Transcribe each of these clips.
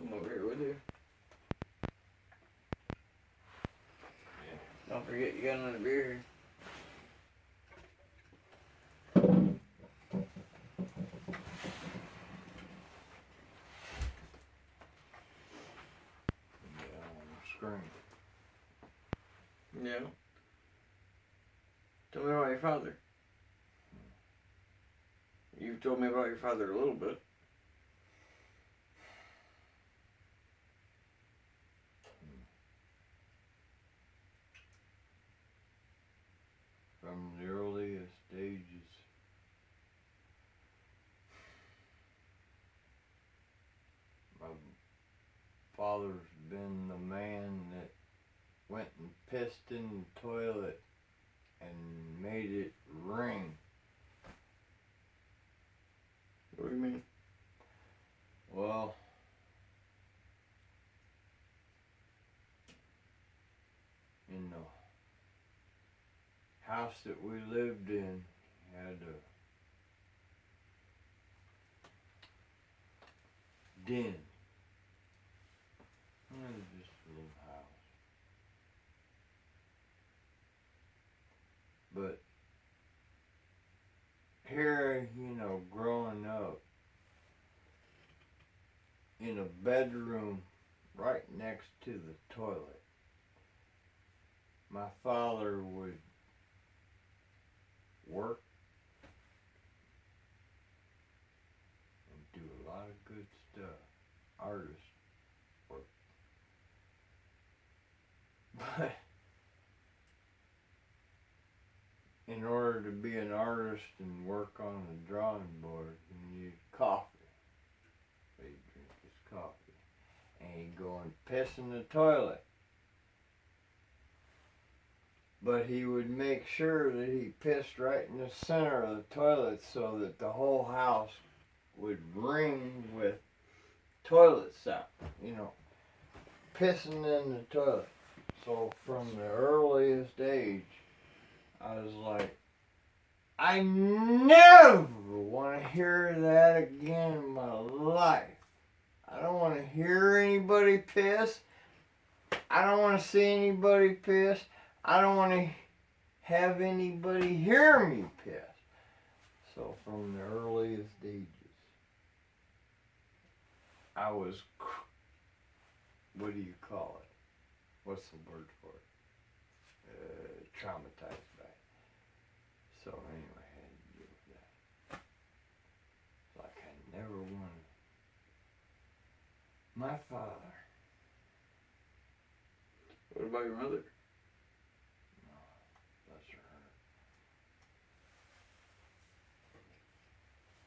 I'm over here with you. Don't forget you got another beer here. Screen. Yeah. Tell me about your father. You've told me about your father a little bit. From the earliest ages, my father's been the man that went and pissed in the toilet and made it ring. What do you mean? Well, in the house that we lived in, had a den. It was just a little house. But here, growing up in a bedroom right next to the toilet, my father would work and do a lot of good stuff, artist work. But in order to be an artist and work on a drawing board, you need coffee. So he'd drink his coffee, and he'd go and piss in the toilet. But he would make sure that he pissed right in the center of the toilet so that the whole house would ring with toilet sound, pissing in the toilet. So from the earliest age, I was like, I never want to hear that again in my life. I don't want to hear anybody piss. I don't want to see anybody piss. I don't want to have anybody hear me piss. So from the earliest ages, I was, what do you call it? What's the word for it? Traumatized by it. So anyway, I had to deal with that. Like I never wanted. My father. What about your mother?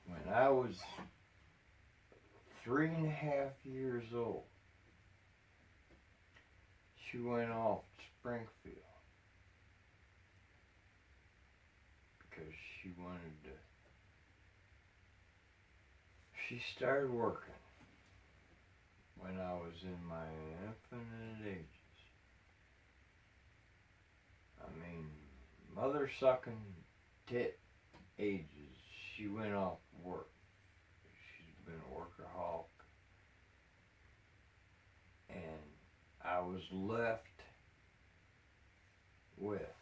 When I was 3.5 years old, she went off to Springfield because she wanted to. She started working when I was in my infinite ages. I mean, mother sucking tit ages. She went off to work. She's been a workaholic. And I was left with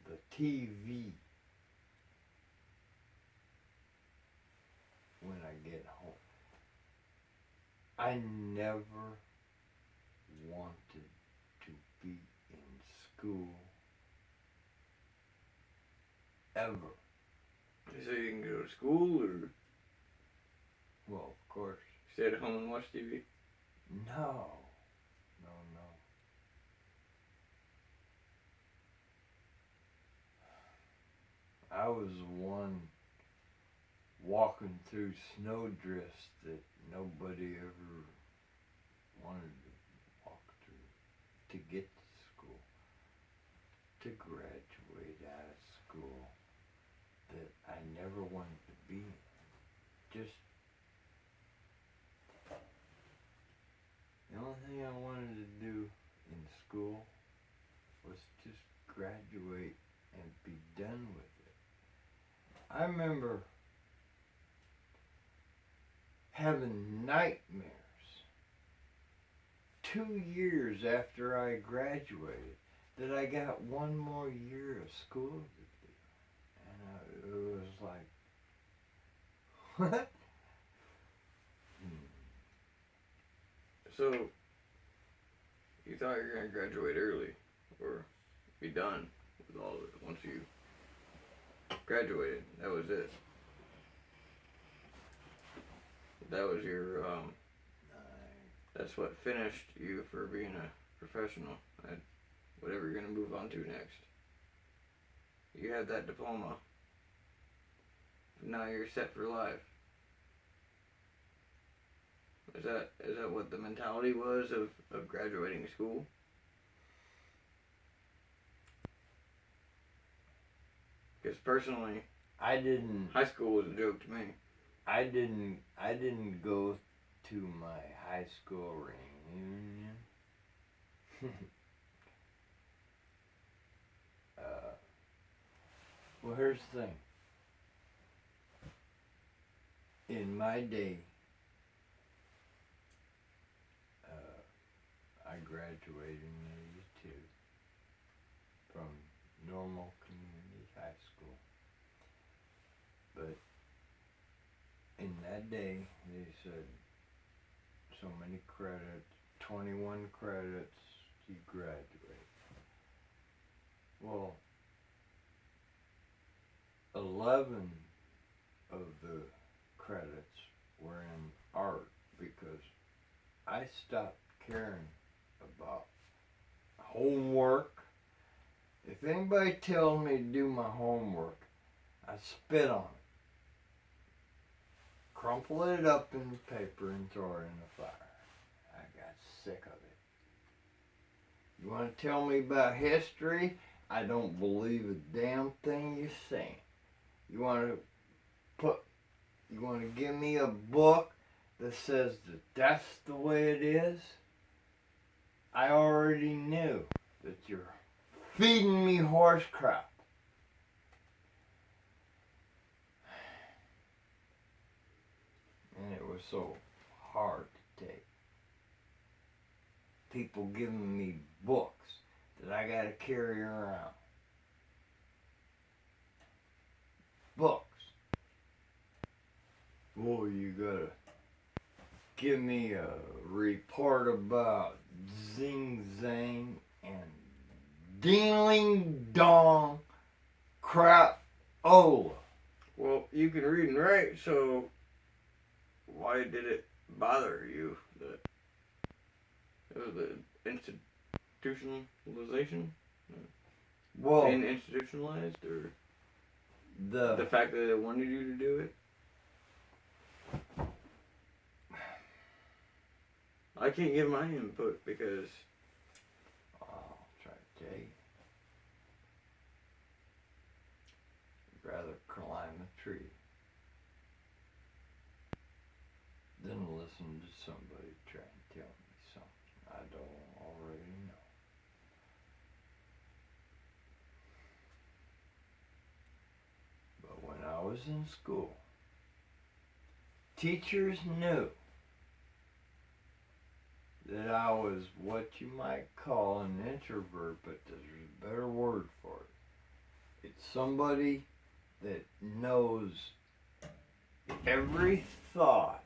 the TV when I get home. I never wanted to be in school ever. So you can go to school, or? Well, of course. Stay at home and watch TV? No. I was the one walking through snowdrifts that nobody ever wanted to walk through to get to school, to graduate out of school that I never wanted to be in. Just the only thing I wanted to do in school was just graduate and be done with it. I remember having nightmares 2 years after I graduated that I got one more year of school to do. And it was like, what? So, you thought you were going to graduate early, or be done with all of it once you graduated. That was it. That was your, that's what finished you for being a professional at whatever you're going to move on to next. You had that diploma. Now you're set for life. Is that what the mentality was of graduating school? Because personally, high school was a joke to me. I didn't go to my high school reunion. Well, here's the thing. In my day, I graduated in '82 from Normal Community High School. But in that day, they said so many credits, 21 credits, you graduate. Well, 11 of the credits were in art because I stopped caring about homework. If anybody tells me to do my homework, I spit on it, crumple it up in the paper and throw it in the fire. I got sick of it. You want to tell me about history? I don't believe a damn thing you're saying. You want to give me a book that says that that's the way it is? I already knew that you're feeding me horse crap. And it was so hard to take. People giving me books that I gotta carry around. Books. Oh, you gotta give me a report about Zing Zang and Ding Dong Crap-Ola. Well, you can read and write, so why did it bother you that it was the institutionalization? Well, Being institutionalized, or the fact that they wanted you to do it? I can't give my input because I'll try to tell you. I'd rather climb a tree than listen to somebody try and tell me something I don't already know. But when I was in school, teachers knew that I was what you might call an introvert, but there's a better word for it. It's somebody that knows every thought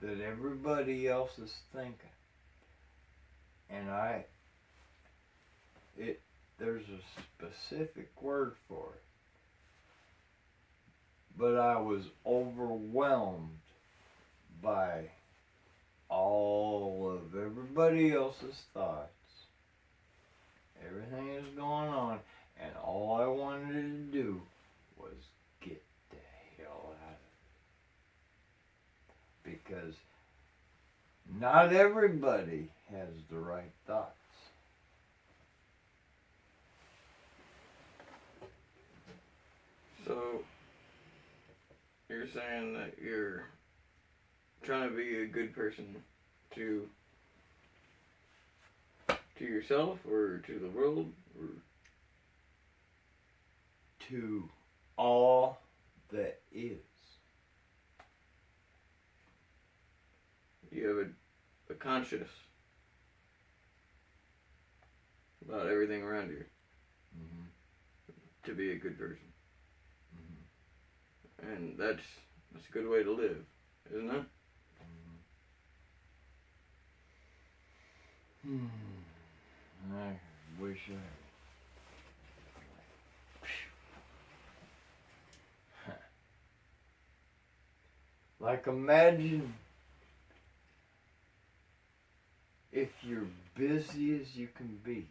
that everybody else is thinking. And there's a specific word for it. But I was overwhelmed by all of everybody else's thoughts. Everything is going on, and all I wanted to do was get the hell out of it. Because not everybody has the right thoughts. So, you're saying that you're trying to be a good person to yourself or to the world, or to all that is. you have a conscious about everything around you Mm-hmm. to be a good person. Mm-hmm. And that's a good way to live, isn't it? I wish like imagine if you're busy as you can be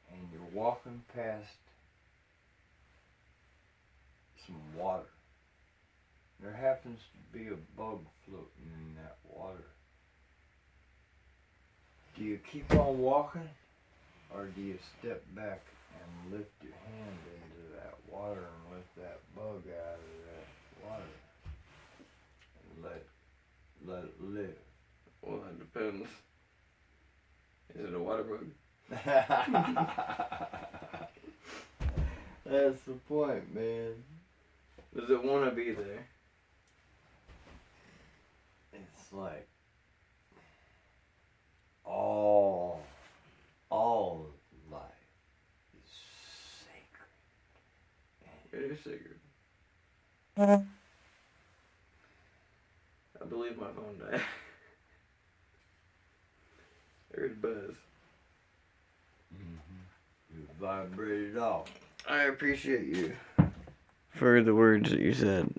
and you're walking past some water. There happens to be a bug floating in that water. Do you keep on walking, or do you step back and lift your hand into that water and lift that bug out of that water and let it live? Well, that depends. Is it a water bug? That's the point, man. Does it want to be there? It's like all life is sacred. It is sacred. I believe my phone died. I heard a buzz. You vibrated off. I appreciate you for the words that you said.